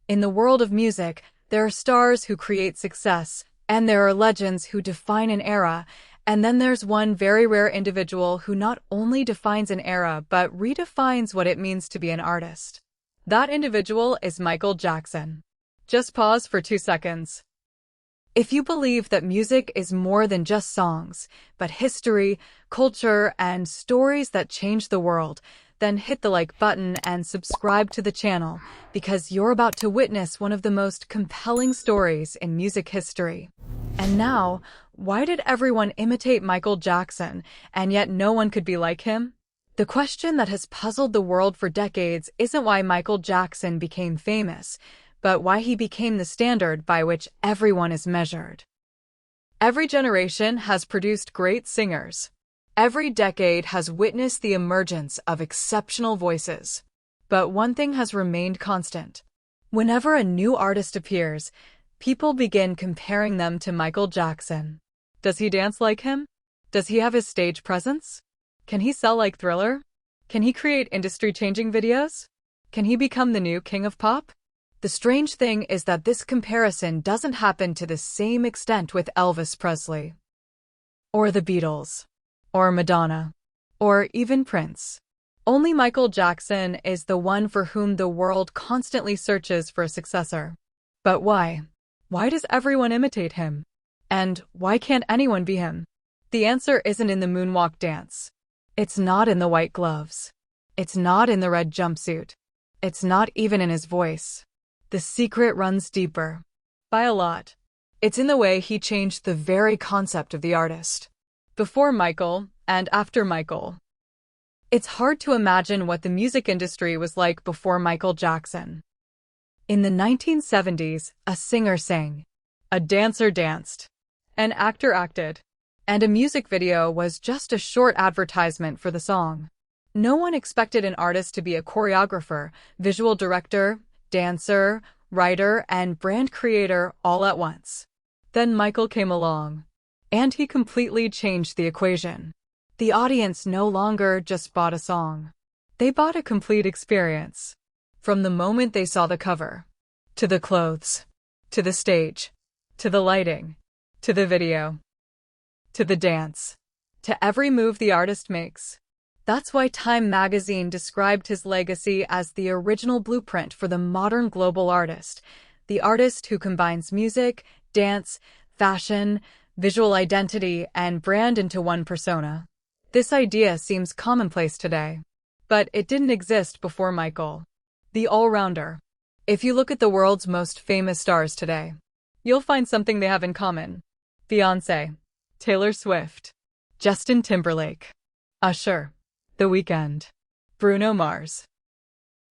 In the world of music, there are stars who create success, and there are legends who define an era, and then there's one very rare individual who not only defines an era but redefines what it means to be an artist. That individual is Michael Jackson. Just pause for 2 seconds. If you believe that music is more than just songs, but history, culture, and stories that change the world, then hit the like button and subscribe to the channel, because you're about to witness one of the most compelling stories in music history. And now, why did everyone imitate Michael Jackson, and yet no one could be like him? The question that has puzzled the world for decades isn't why Michael Jackson became famous, but why he became the standard by which everyone is measured. Every generation has produced great singers. Every decade has witnessed the emergence of exceptional voices. But one thing has remained constant. Whenever a new artist appears, people begin comparing them to Michael Jackson. Does he dance like him? Does he have his stage presence? Can he sell like Thriller? Can he create industry-changing videos? Can he become the new king of pop? The strange thing is that this comparison doesn't happen to the same extent with Elvis Presley, or the Beatles, or Madonna, or even Prince. Only Michael Jackson is the one for whom the world constantly searches for a successor. But why? Why does everyone imitate him? And why can't anyone be him? The answer isn't in the moonwalk dance. It's not in the white gloves. It's not in the red jumpsuit. It's not even in his voice. The secret runs deeper. By a lot. It's in the way he changed the very concept of the artist. Before Michael, and after Michael. It's hard to imagine what the music industry was like before Michael Jackson. In the 1970s, a singer sang, a dancer danced, an actor acted, and a music video was just a short advertisement for the song. No one expected an artist to be a choreographer, visual director, dancer, writer, and brand creator all at once. Then Michael came along, and he completely changed the equation. The audience no longer just bought a song. They bought a complete experience. From the moment they saw the cover, to the clothes, to the stage, to the lighting, to the video, to the dance, to every move the artist makes. That's why Time magazine described his legacy as the original blueprint for the modern global artist, the artist who combines music, dance, fashion, visual identity, and brand into one persona. This idea seems commonplace today, but it didn't exist before Michael. The all-rounder. If you look at the world's most famous stars today, you'll find something they have in common. Beyoncé, Taylor Swift, Justin Timberlake, Usher, The Weeknd, Bruno Mars.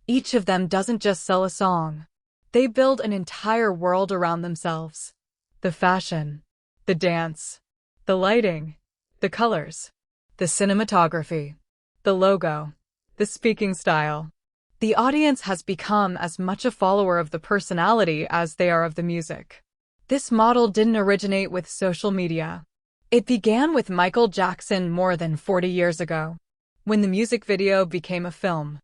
Each of them doesn't just sell a song. They build an entire world around themselves. The fashion, the dance, the lighting, the colors, the cinematography, the logo, the speaking style. The audience has become as much a follower of the personality as they are of the music. This model didn't originate with social media. It began with Michael Jackson more than 40 years ago, when the music video became a film.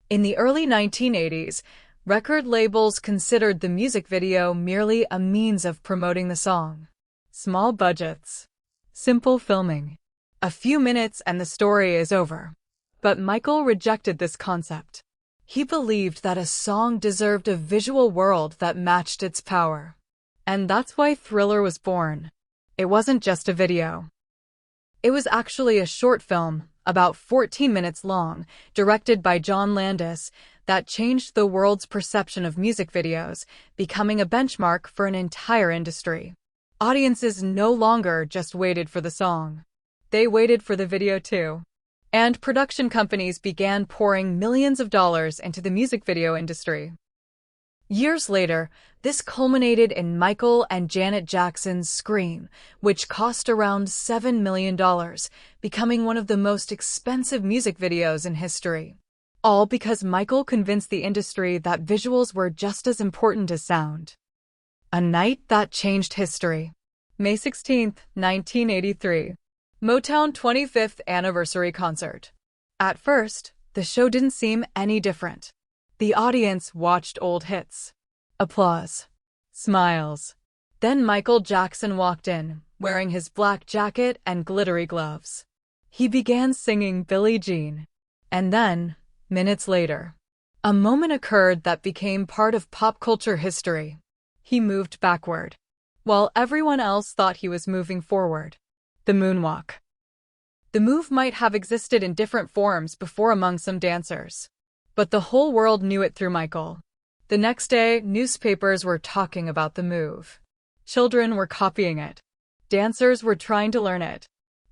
In the early 1980s, record labels considered the music video merely a means of promoting the song. Small budgets, simple filming, a few minutes and the story is over. But Michael rejected this concept. He believed that a song deserved a visual world that matched its power. And that's why Thriller was born. It wasn't just a video. It was actually a short film, about 14 minutes long, directed by John Landis, that changed the world's perception of music videos, becoming a benchmark for an entire industry. Audiences no longer just waited for the song. They waited for the video too. And production companies began pouring millions of dollars into the music video industry. Years later, this culminated in Michael and Janet Jackson's Scream, which cost around $7 million, becoming one of the most expensive music videos in history. All because Michael convinced the industry that visuals were just as important as sound. A night that changed history. May 16, 1983. Motown 25th Anniversary Concert. At first, the show didn't seem any different. The audience watched old hits. Applause. Smiles. Then Michael Jackson walked in, wearing his black jacket and glittery gloves. He began singing Billie Jean. And then, minutes later, a moment occurred that became part of pop culture history. He moved backward, while everyone else thought he was moving forward. The moonwalk. The move might have existed in different forms before among some dancers, but the whole world knew it through Michael. The next day, newspapers were talking about the move. Children were copying it. Dancers were trying to learn it.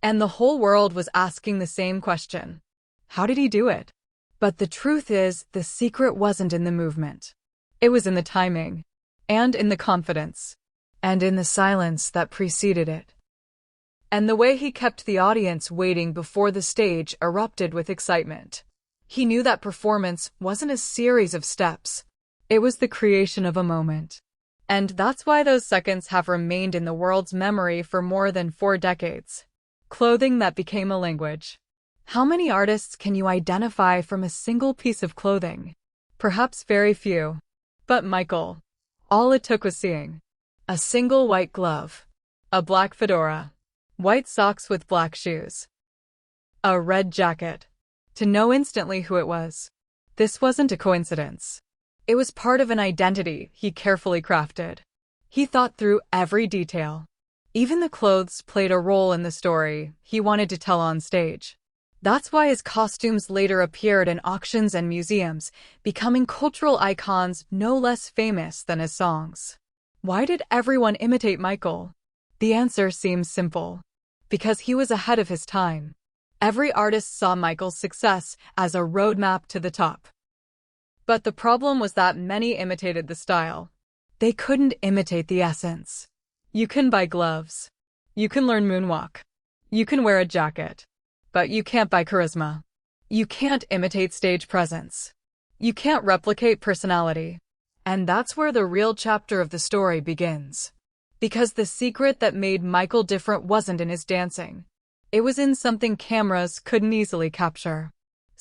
And the whole world was asking the same question. How did he do it? But the truth is, the secret wasn't in the movement. It was in the timing, and in the confidence, and in the silence that preceded it. And the way he kept the audience waiting before the stage erupted with excitement. He knew that performance wasn't a series of steps. It was the creation of a moment. And that's why those seconds have remained in the world's memory for more than 4 decades. Clothing that became a language. How many artists can you identify from a single piece of clothing? Perhaps very few. But Michael, all it took was seeing a single white glove, a black fedora, white socks with black shoes, a red jacket, to know instantly who it was. This wasn't a coincidence. It was part of an identity he carefully crafted. He thought through every detail. Even the clothes played a role in the story he wanted to tell on stage. That's why his costumes later appeared in auctions and museums, becoming cultural icons no less famous than his songs. Why did everyone imitate Michael? The answer seems simple. Because he was ahead of his time. Every artist saw Michael's success as a roadmap to the top. But the problem was that many imitated the style. They couldn't imitate the essence. You can buy gloves. You can learn moonwalk. You can wear a jacket. But you can't buy charisma. You can't imitate stage presence. You can't replicate personality. And that's where the real chapter of the story begins. Because the secret that made Michael different wasn't in his dancing. It was in something cameras couldn't easily capture.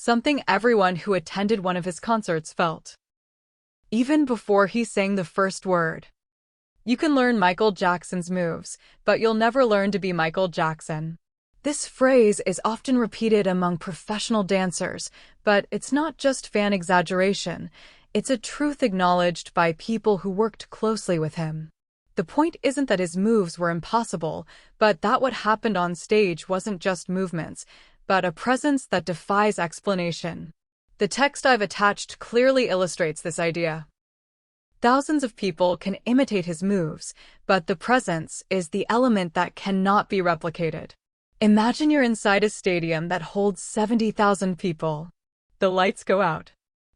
Something everyone who attended one of his concerts felt. Even before he sang the first word. You can learn Michael Jackson's moves, but you'll never learn to be Michael Jackson. This phrase is often repeated among professional dancers, but it's not just fan exaggeration. It's a truth acknowledged by people who worked closely with him. The point isn't that his moves were impossible, but that what happened on stage wasn't just movements, but a presence that defies explanation. The text I've attached clearly illustrates this idea. Thousands of people can imitate his moves, but the presence is the element that cannot be replicated. Imagine you're inside a stadium that holds 70,000 people. The lights go out.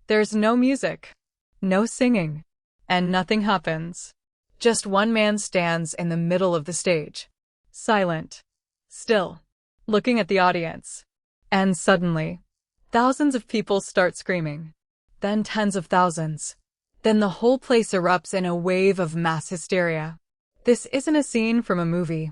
There's no music, no singing, and nothing happens. Just one man stands in the middle of the stage, silent, still, looking at the audience. And suddenly, thousands of people start screaming. Then tens of thousands. Then the whole place erupts in a wave of mass hysteria. This isn't a scene from a movie.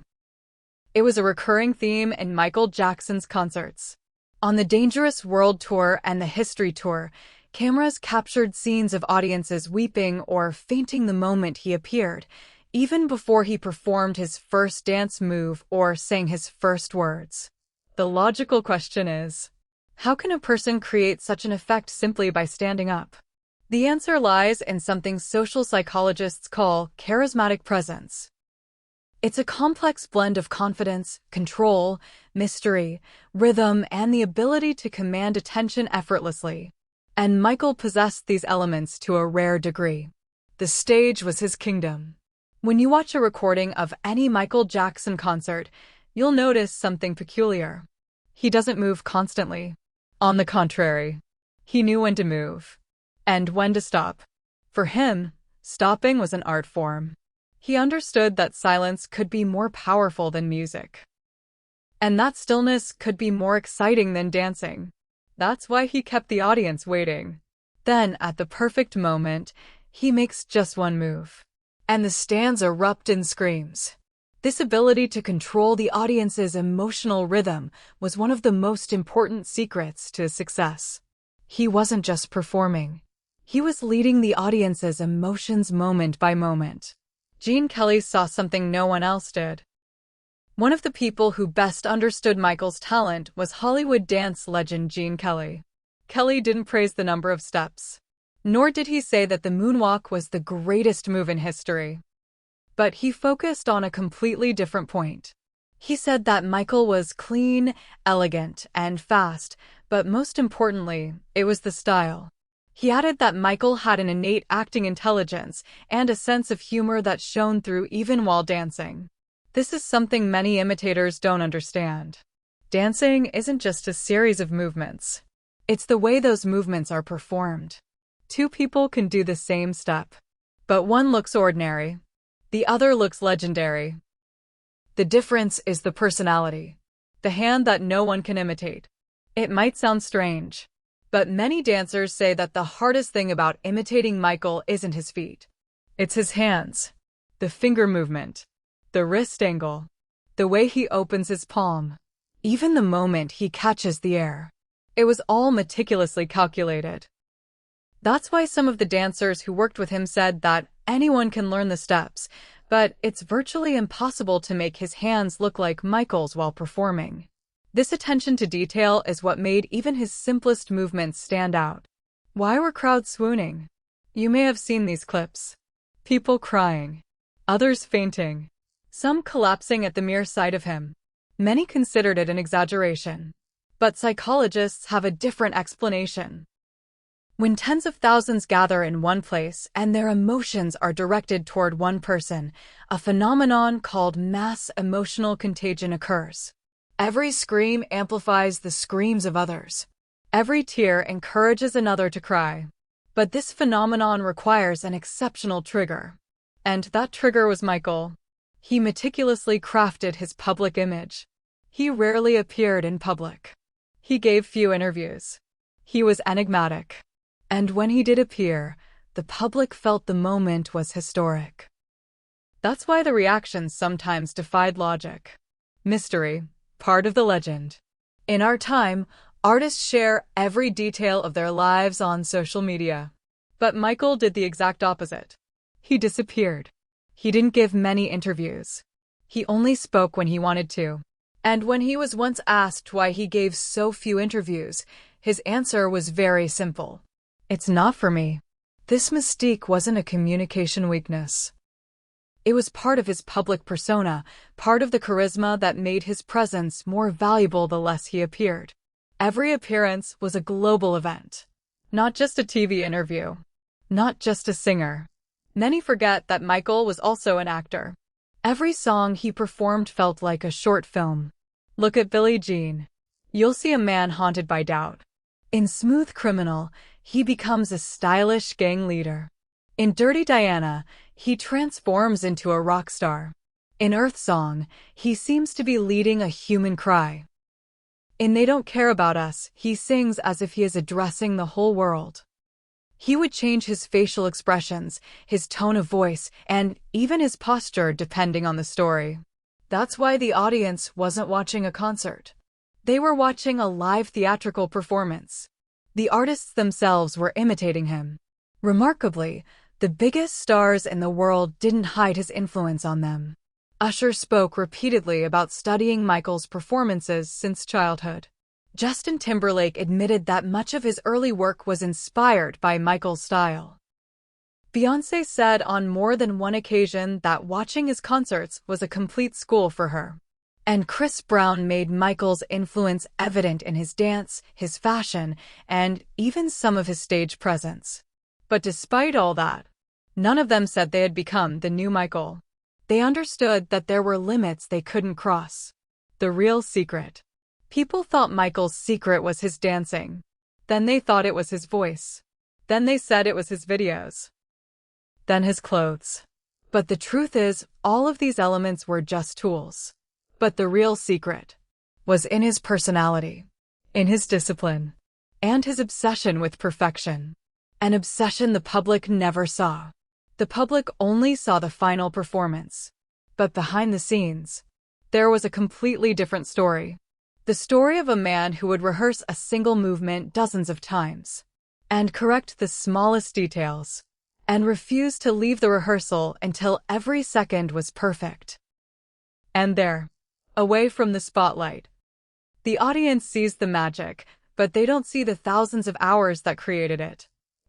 It was a recurring theme in Michael Jackson's concerts. On the Dangerous World Tour and the History Tour, cameras captured scenes of audiences weeping or fainting the moment he appeared, even before he performed his first dance move or sang his first words. The logical question is, how can a person create such an effect simply by standing up? The answer lies in something social psychologists call charismatic presence. It's a complex blend of confidence, control, mystery, rhythm, and the ability to command attention effortlessly. And Michael possessed these elements to a rare degree. The stage was his kingdom. When you watch a recording of any Michael Jackson concert, you'll notice something peculiar. He doesn't move constantly. On the contrary, he knew when to move and when to stop. For him, stopping was an art form. He understood that silence could be more powerful than music. And that stillness could be more exciting than dancing. That's why he kept the audience waiting. Then, at the perfect moment, he makes just one move. And the stands erupt in screams. This ability to control the audience's emotional rhythm was one of the most important secrets to his success. He wasn't just performing. He was leading the audience's emotions moment by moment. Gene Kelly saw something no one else did. One of the people who best understood Michael's talent was Hollywood dance legend Gene Kelly. Kelly didn't praise the number of steps, nor did he say that the moonwalk was the greatest move in history. But he focused on a completely different point. He said that Michael was clean, elegant, and fast, but most importantly, it was the style. He added that Michael had an innate acting intelligence and a sense of humor that shone through even while dancing. This is something many imitators don't understand. Dancing isn't just a series of movements. It's the way those movements are performed. Two people can do the same step, but one looks ordinary. The other looks legendary. The difference is the personality, the hand that no one can imitate. It might sound strange, but many dancers say that the hardest thing about imitating Michael isn't his feet. It's his hands, the finger movement, the wrist angle, the way he opens his palm, even the moment he catches the air. It was all meticulously calculated. That's why some of the dancers who worked with him said that anyone can learn the steps, but it's virtually impossible to make his hands look like Michael's while performing. This attention to detail is what made even his simplest movements stand out. Why were crowds swooning? You may have seen these clips. People crying, others fainting, some collapsing at the mere sight of him. Many considered it an exaggeration, but psychologists have a different explanation. When tens of thousands gather in one place and their emotions are directed toward one person, a phenomenon called mass emotional contagion occurs. Every scream amplifies the screams of others. Every tear encourages another to cry. But this phenomenon requires an exceptional trigger. And that trigger was Michael. He meticulously crafted his public image. He rarely appeared in public. He gave few interviews. He was enigmatic. And when he did appear, the public felt the moment was historic. That's why the reactions sometimes defied logic. Mystery, part of the legend. In our time, artists share every detail of their lives on social media. But Michael did the exact opposite. He disappeared. He didn't give many interviews. He only spoke when he wanted to. And when he was once asked why he gave so few interviews, his answer was very simple. It's not for me. This mystique wasn't a communication weakness. It was part of his public persona, part of the charisma that made his presence more valuable the less he appeared. Every appearance was a global event. Not just a TV interview. Not just a singer. Many forget that Michael was also an actor. Every song he performed felt like a short film. Look at Billie Jean. You'll see a man haunted by doubt. In Smooth Criminal, he becomes a stylish gang leader. In Dirty Diana, he transforms into a rock star. In Earth Song, he seems to be leading a human cry. In They Don't Care About Us, he sings as if he is addressing the whole world. He would change his facial expressions, his tone of voice, and even his posture depending on the story. That's why the audience wasn't watching a concert. They were watching a live theatrical performance. The artists themselves were imitating him. Remarkably, the biggest stars in the world didn't hide his influence on them. Usher spoke repeatedly about studying Michael's performances since childhood. Justin Timberlake admitted that much of his early work was inspired by Michael's style. Beyoncé said on more than one occasion that watching his concerts was a complete school for her. And Chris Brown made Michael's influence evident in his dance, his fashion, and even some of his stage presence. But despite all that, none of them said they had become the new Michael. They understood that there were limits they couldn't cross. The real secret. People thought Michael's secret was his dancing. Then they thought it was his voice. Then they said it was his videos. Then his clothes. But the truth is, all of these elements were just tools. But the real secret was in his personality, in his discipline, and his obsession with perfection. An obsession the public never saw. The public only saw the final performance. But behind the scenes, there was a completely different story. The story of a man who would rehearse a single movement dozens of times. and correct the smallest details, and refuse to leave the rehearsal until every second was perfect. And there, away from the spotlight, the audience sees the magic, but they don't see the thousands of hours that created it.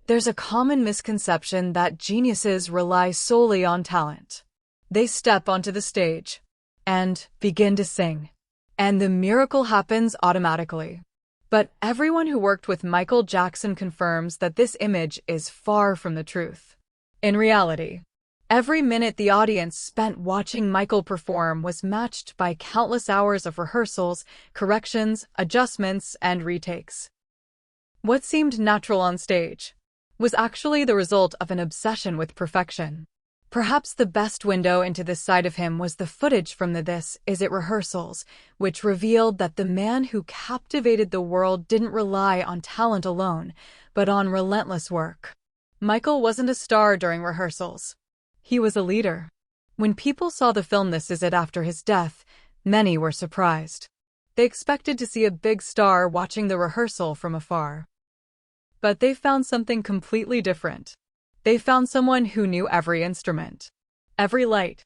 There's a common misconception that geniuses rely solely on talent. They step onto the stage and begin to sing, and the miracle happens automatically. But everyone who worked with Michael Jackson confirms that this image is far from the truth. In reality, every minute the audience spent watching Michael perform was matched by countless hours of rehearsals, corrections, adjustments, and retakes. What seemed natural on stage was actually the result of an obsession with perfection. Perhaps the best window into this side of him was the footage from the This Is It rehearsals, which revealed that the man who captivated the world didn't rely on talent alone, but on relentless work. Michael wasn't a star during rehearsals. He was a leader. When people saw the film This Is It after his death, many were surprised. They expected to see a big star watching the rehearsal from afar. But they found something completely different. They found someone who knew every instrument, every light,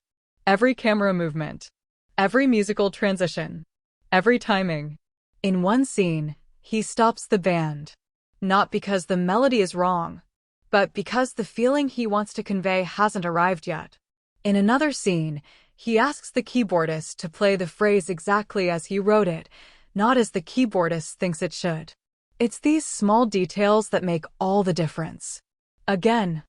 every camera movement, every musical transition, every timing. In one scene, he stops the band, not because the melody is wrong, but because the feeling he wants to convey hasn't arrived yet. In another scene, he asks the keyboardist to play the phrase exactly as he wrote it, not as the keyboardist thinks it should. It's these small details that make all the difference. Again.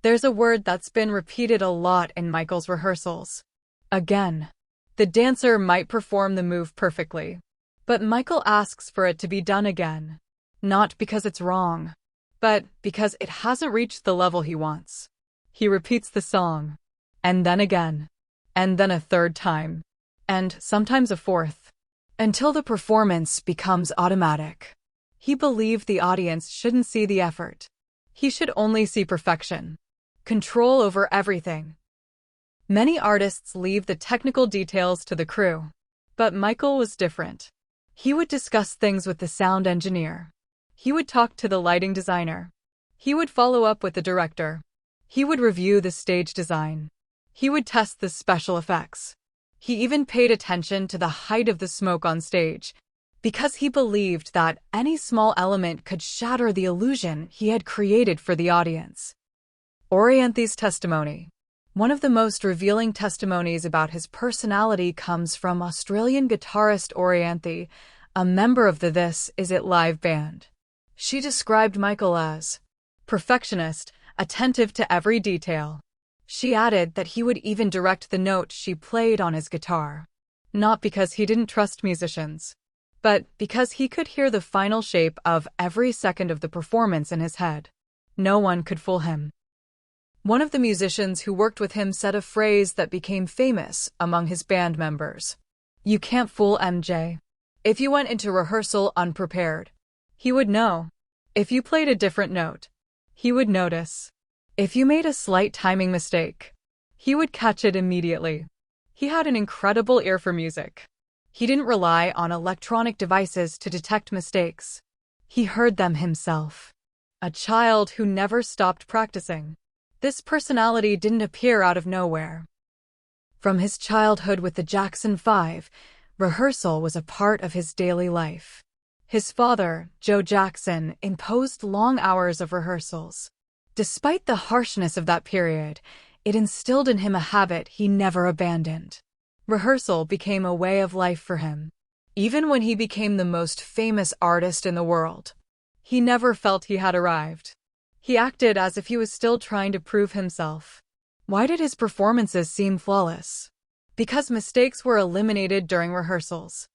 There's a word that's been repeated a lot in Michael's rehearsals. Again. The dancer might perform the move perfectly, but Michael asks for it to be done again. Not because it's wrong, but because it hasn't reached the level he wants. He repeats the song, and then again, and then a third time, and sometimes a fourth, until the performance becomes automatic. He believed the audience shouldn't see the effort. He should only see perfection. Control over everything. Many artists leave the technical details to the crew, but Michael was different. He would discuss things with the sound engineer. He would talk to the lighting designer. He would follow up with the director. He would review the stage design. He would test the special effects. He even paid attention to the height of the smoke on stage, because he believed that any small element could shatter the illusion he had created for the audience. Orianthe's testimony. One of the most revealing testimonies about his personality comes from Australian guitarist Orianthe, a member of the This Is It live band. She described Michael as perfectionist, attentive to every detail. She added that he would even direct the note she played on his guitar. Not because he didn't trust musicians, but because he could hear the final shape of every second of the performance in his head. No one could fool him. One of the musicians who worked with him said a phrase that became famous among his band members. "You can't fool MJ." If you went into rehearsal unprepared, he would know. If you played a different note, he would notice. If you made a slight timing mistake, he would catch it immediately. He had an incredible ear for music. He didn't rely on electronic devices to detect mistakes. He heard them himself. A child who never stopped practicing. This personality didn't appear out of nowhere. From his childhood with the Jackson 5, rehearsal was a part of his daily life. His father, Joe Jackson, imposed long hours of rehearsals. Despite the harshness of that period, it instilled in him a habit he never abandoned. Rehearsal became a way of life for him. Even when he became the most famous artist in the world, he never felt he had arrived. He acted as if he was still trying to prove himself. Why did his performances seem flawless? Because mistakes were eliminated during rehearsals.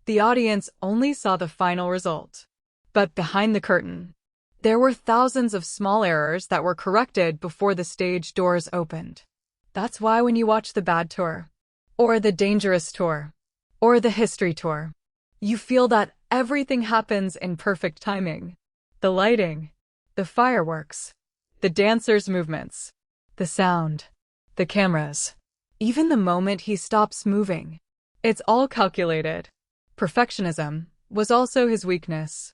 The audience only saw the final result. But behind the curtain, there were thousands of small errors that were corrected before the stage doors opened. That's why when you watch the Bad Tour, or the Dangerous Tour, or the History Tour, you feel that everything happens in perfect timing. The lighting, the fireworks, the dancers' movements, the sound, the cameras, even the moment he stops moving. It's all calculated. Perfectionism was also his weakness.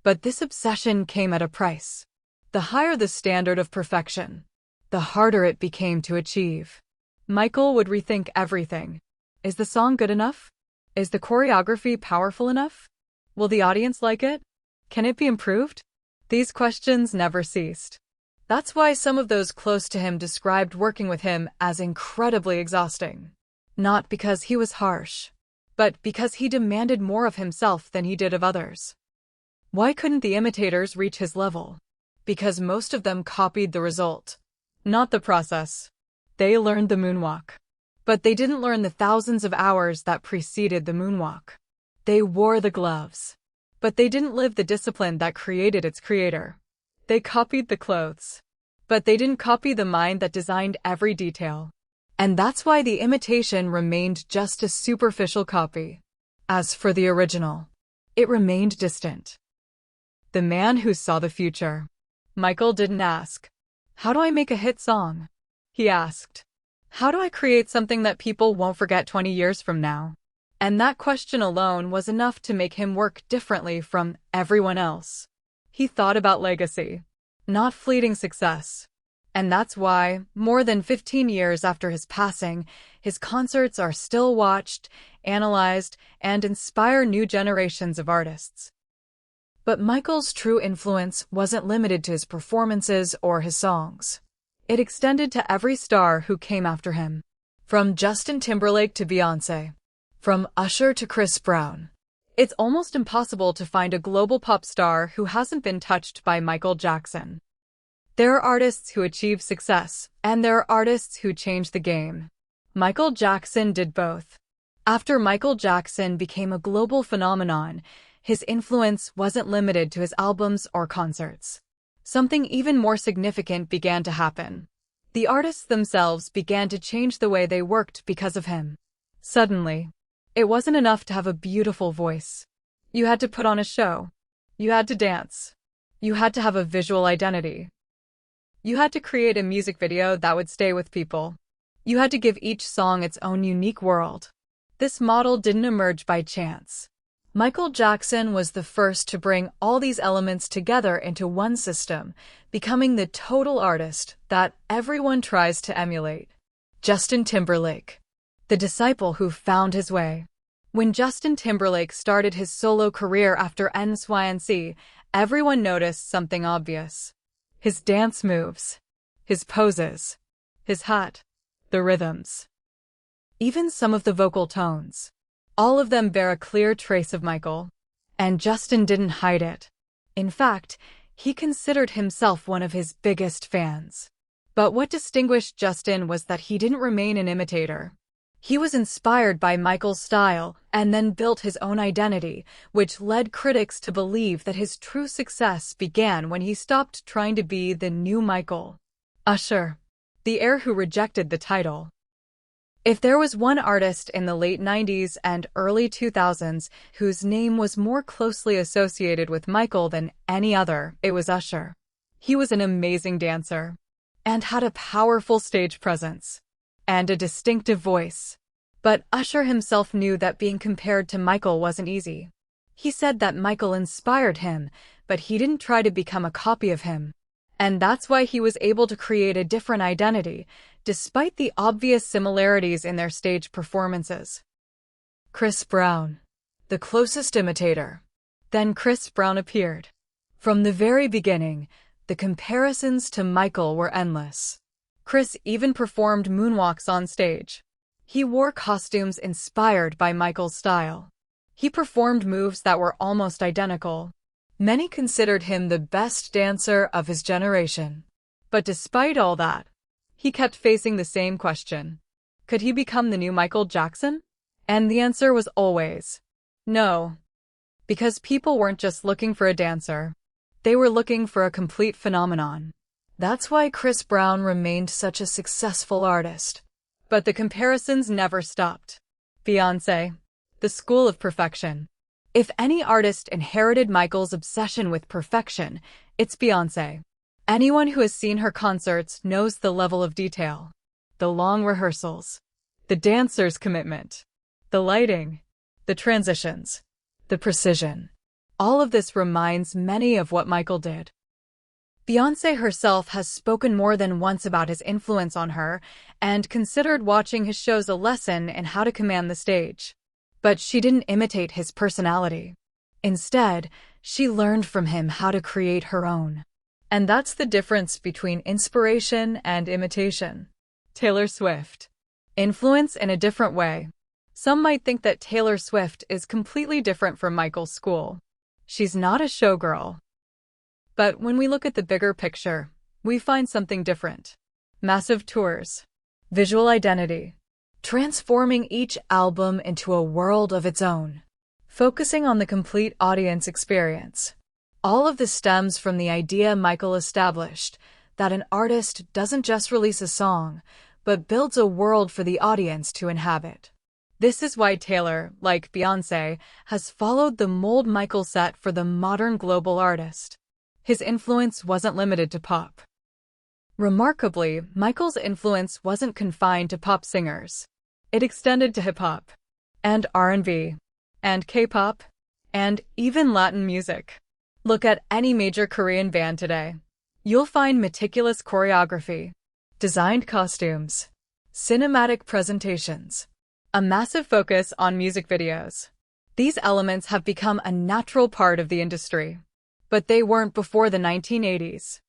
But this obsession came at a price. The higher the standard of perfection, the harder it became to achieve. Michael would rethink everything. Is the song good enough? Is the choreography powerful enough? Will the audience like it? Can it be improved? These questions never ceased. That's why some of those close to him described working with him as incredibly exhausting. Not because he was harsh, but because he demanded more of himself than he did of others. Why couldn't the imitators reach his level? Because most of them copied the result, not the process. They learned the moonwalk. But they didn't learn the thousands of hours that preceded the moonwalk. They wore the gloves. But they didn't live the discipline that created its creator. They copied the clothes. But they didn't copy the mind that designed every detail. And that's why the imitation remained just a superficial copy. As for the original, it remained distant. The man who saw the future. Michael didn't ask, "How do I make a hit song?" He asked, "How do I create something that people won't forget 20 years from now?" And that question alone was enough to make him work differently from everyone else. He thought about legacy, not fleeting success. And that's why, more than 15 years after his passing, his concerts are still watched, analyzed, and inspire new generations of artists. But Michael's true influence wasn't limited to his performances or his songs. It extended to every star who came after him. From Justin Timberlake to Beyoncé. From Usher to Chris Brown. It's almost impossible to find a global pop star who hasn't been touched by Michael Jackson. There are artists who achieve success, and there are artists who change the game. Michael Jackson did both. After Michael Jackson became a global phenomenon, his influence wasn't limited to his albums or concerts. Something even more significant began to happen. The artists themselves began to change the way they worked because of him. Suddenly, it wasn't enough to have a beautiful voice. You had to put on a show. You had to dance. You had to have a visual identity. You had to create a music video that would stay with people. You had to give each song its own unique world. This model didn't emerge by chance. Michael Jackson was the first to bring all these elements together into one system, becoming the total artist that everyone tries to emulate. Justin Timberlake, the disciple who found his way. When Justin Timberlake started his solo career after NSYNC, everyone noticed something obvious. His dance moves, his poses, his hat, the rhythms. Even some of the vocal tones. All of them bear a clear trace of Michael. And Justin didn't hide it. In fact, he considered himself one of his biggest fans. But what distinguished Justin was that he didn't remain an imitator. He was inspired by Michael's style and then built his own identity, which led critics to believe that his true success began when he stopped trying to be the new Michael. Usher, the heir who rejected the title. If there was one artist in the late 90s and early 2000s whose name was more closely associated with Michael than any other, it was Usher. He was an amazing dancer and had a powerful stage presence and a distinctive voice. But Usher himself knew that being compared to Michael wasn't easy. He said that Michael inspired him, but he didn't try to become a copy of him. And that's why he was able to create a different identity, despite the obvious similarities in their stage performances. Chris Brown, the closest imitator. Then Chris Brown appeared. From the very beginning, the comparisons to Michael were endless. Chris even performed moonwalks on stage. He wore costumes inspired by Michael's style. He performed moves that were almost identical. Many considered him the best dancer of his generation. But despite all that, he kept facing the same question. Could he become the new Michael Jackson? And the answer was always no. Because people weren't just looking for a dancer. They were looking for a complete phenomenon. That's why Chris Brown remained such a successful artist. But the comparisons never stopped. Beyoncé, the school of perfection. If any artist inherited Michael's obsession with perfection, it's Beyoncé. Anyone who has seen her concerts knows the level of detail. The long rehearsals. The dancer's commitment. The lighting. The transitions. The precision. All of this reminds many of what Michael did. Beyoncé herself has spoken more than once about his influence on her and considered watching his shows a lesson in how to command the stage. But she didn't imitate his personality. Instead, she learned from him how to create her own. And that's the difference between inspiration and imitation. Taylor Swift. Influence in a different way. Some might think that Taylor Swift is completely different from Michael's school. She's not a showgirl. But when we look at the bigger picture, we find something different. Massive tours. Visual identity. Transforming each album into a world of its own. Focusing on the complete audience experience. All of this stems from the idea Michael established that an artist doesn't just release a song, but builds a world for the audience to inhabit. This is why Taylor, like Beyoncé, has followed the mold Michael set for the modern global artist. His influence wasn't limited to pop. Remarkably, Michael's influence wasn't confined to pop singers. It extended to hip-hop, and R&B, and K-pop, and even Latin music. Look at any major Korean band today. You'll find meticulous choreography, designed costumes, cinematic presentations, a massive focus on music videos. These elements have become a natural part of the industry. But they weren't before the 1980s.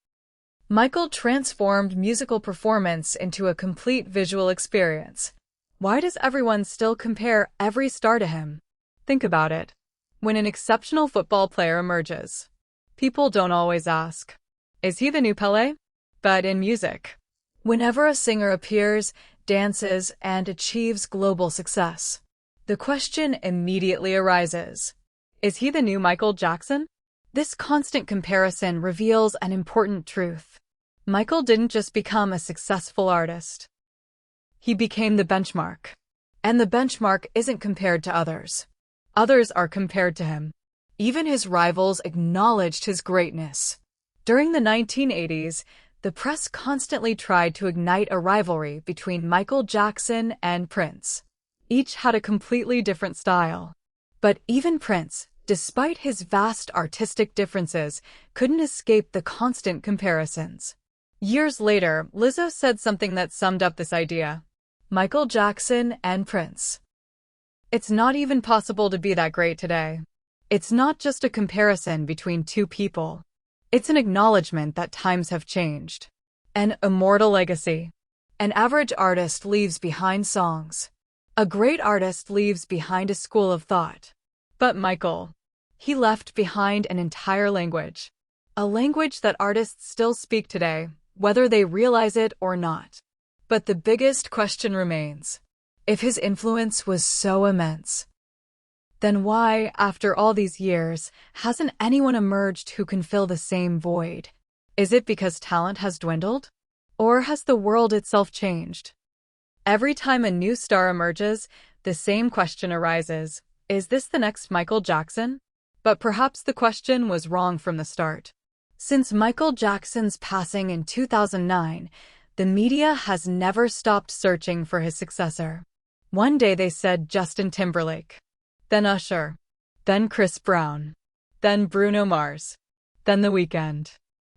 Michael transformed musical performance into a complete visual experience. Why does everyone still compare every star to him? Think about it. When an exceptional football player emerges, people don't always ask, is he the new Pelé? But in music, whenever a singer appears, dances, and achieves global success, the question immediately arises, is he the new Michael Jackson? This constant comparison reveals an important truth. Michael didn't just become a successful artist. He became the benchmark. And the benchmark isn't compared to others. Others are compared to him. Even his rivals acknowledged his greatness. During the 1980s, the press constantly tried to ignite a rivalry between Michael Jackson and Prince. Each had a completely different style. But even Prince, despite his vast artistic differences, couldn't escape the constant comparisons. Years later, Lizzo said something that summed up this idea. Michael Jackson and Prince. It's not even possible to be that great today. It's not just a comparison between two people. It's an acknowledgement that times have changed. An immortal legacy. An average artist leaves behind songs. A great artist leaves behind a school of thought. But Michael, he left behind an entire language. A language that artists still speak today, whether they realize it or not. But the biggest question remains. If his influence was so immense, then why, after all these years, hasn't anyone emerged who can fill the same void? Is it because talent has dwindled? Or has the world itself changed? Every time a new star emerges, the same question arises. Is this the next Michael Jackson? But perhaps the question was wrong from the start. Since Michael Jackson's passing in 2009, the media has never stopped searching for his successor. One day they said Justin Timberlake, then Usher, then Chris Brown, then Bruno Mars, then The Weeknd,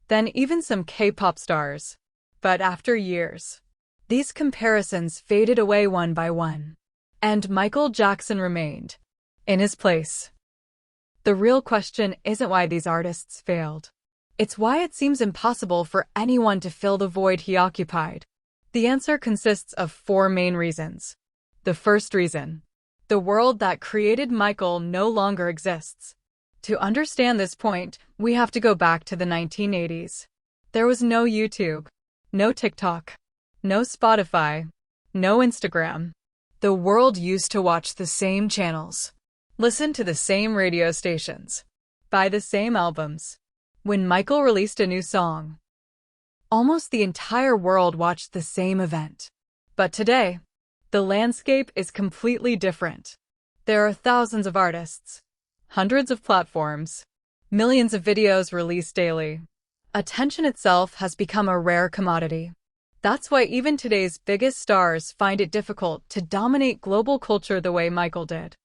then even some K-pop stars. But after years, these comparisons faded away one by one, and Michael Jackson remained in his place. The real question isn't why these artists failed. It's why it seems impossible for anyone to fill the void he occupied. The answer consists of 4 main reasons. The first reason: the world that created Michael no longer exists. To understand this point, we have to go back to the 1980s. There was no YouTube, no TikTok, no Spotify, no Instagram. The world used to watch the same channels, listen to the same radio stations, buy the same albums. When Michael released a new song, almost the entire world watched the same event. But today, the landscape is completely different. There are thousands of artists, hundreds of platforms, millions of videos released daily. Attention itself has become a rare commodity. That's why even today's biggest stars find it difficult to dominate global culture the way Michael did.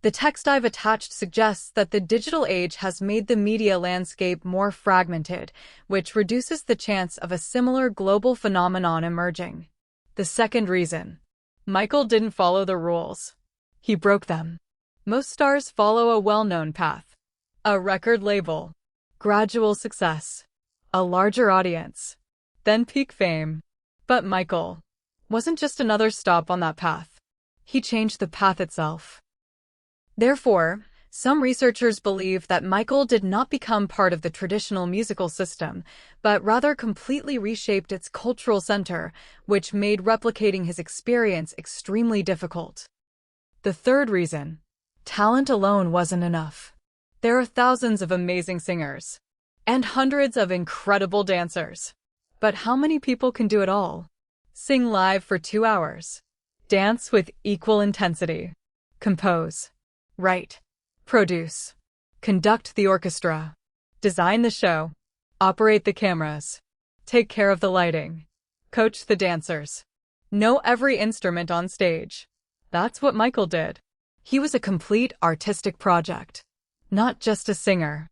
The text I've attached suggests that the digital age has made the media landscape more fragmented, which reduces the chance of a similar global phenomenon emerging. The second reason. Michael didn't follow the rules. He broke them. Most stars follow a well-known path. A record label. Gradual success. A larger audience. Then peak fame. But Michael wasn't just another stop on that path. He changed the path itself. Therefore, some researchers believe that Michael did not become part of the traditional musical system, but rather completely reshaped its cultural center, which made replicating his experience extremely difficult. The third reason. Talent alone wasn't enough. There are thousands of amazing singers and hundreds of incredible dancers. But how many people can do it all? Sing live for 2 hours. Dance with equal intensity. Compose. Write. Produce. Conduct the orchestra. Design the show. Operate the cameras. Take care of the lighting. Coach the dancers. Know every instrument on stage. That's what Michael did. He was a complete artistic project, not just a singer.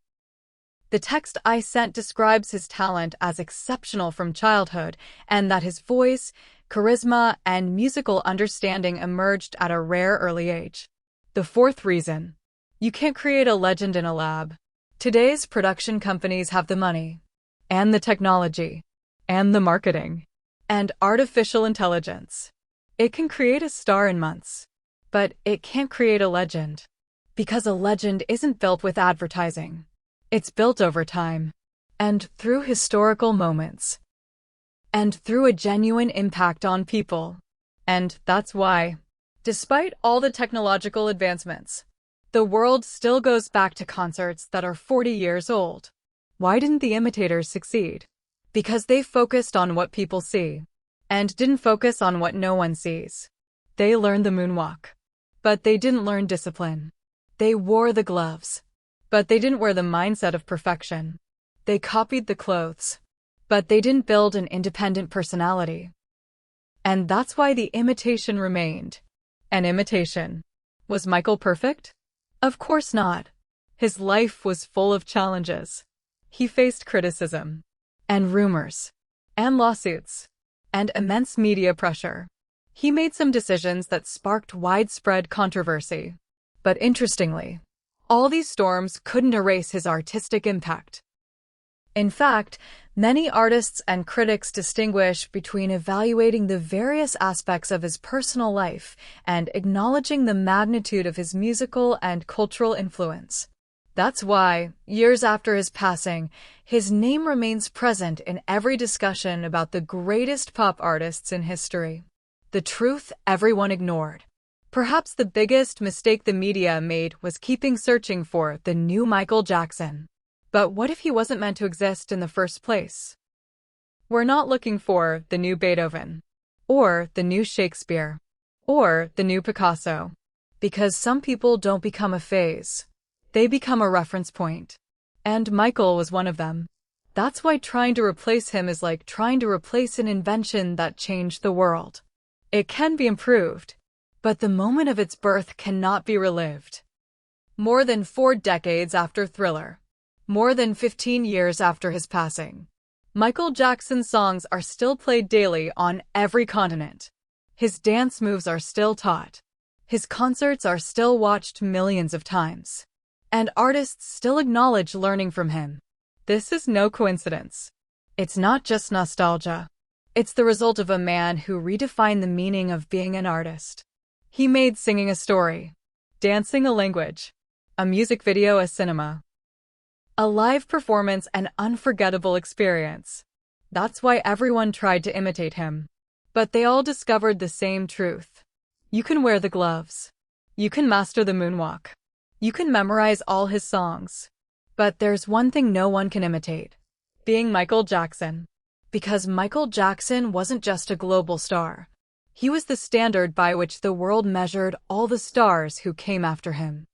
The text I sent describes his talent as exceptional from childhood, and that his voice, charisma, and musical understanding emerged at a rare early age. The fourth reason. You can't create a legend in a lab. Today's production companies have the money, and the technology, and the marketing, and artificial intelligence. It can create a star in months, but it can't create a legend. Because a legend isn't built with advertising. It's built over time, and through historical moments, and through a genuine impact on people. And that's why, despite all the technological advancements, the world still goes back to concerts that are 40 years old. Why didn't the imitators succeed? Because they focused on what people see, and didn't focus on what no one sees. They learned the moonwalk, but they didn't learn discipline. They wore the gloves, but they didn't wear the mindset of perfection. They copied the clothes, but they didn't build an independent personality. And that's why the imitation remained an imitation. Was Michael perfect? Of course not. His life was full of challenges. He faced criticism, and rumors, and lawsuits, and immense media pressure. He made some decisions that sparked widespread controversy. But interestingly, all these storms couldn't erase his artistic impact. In fact, many artists and critics distinguish between evaluating the various aspects of his personal life and acknowledging the magnitude of his musical and cultural influence. That's why, years after his passing, his name remains present in every discussion about the greatest pop artists in history. The truth everyone ignored. Perhaps the biggest mistake the media made was keeping searching for the new Michael Jackson. But what if he wasn't meant to exist in the first place? We're not looking for the new Beethoven, or the new Shakespeare, or the new Picasso. Because some people don't become a phase. They become a reference point. And Michael was one of them. That's why trying to replace him is like trying to replace an invention that changed the world. It can be improved, but the moment of its birth cannot be relived. More than 4 decades after Thriller, more than 15 years after his passing, Michael Jackson's songs are still played daily on every continent. His dance moves are still taught. His concerts are still watched millions of times. And artists still acknowledge learning from him. This is no coincidence. It's not just nostalgia. It's the result of a man who redefined the meaning of being an artist. He made singing a story, dancing a language, a music video a cinema, a live performance an unforgettable experience. That's why everyone tried to imitate him. But they all discovered the same truth. You can wear the gloves. You can master the moonwalk. You can memorize all his songs. But there's one thing no one can imitate. Being Michael Jackson. Because Michael Jackson wasn't just a global star. He was the standard by which the world measured all the stars who came after him.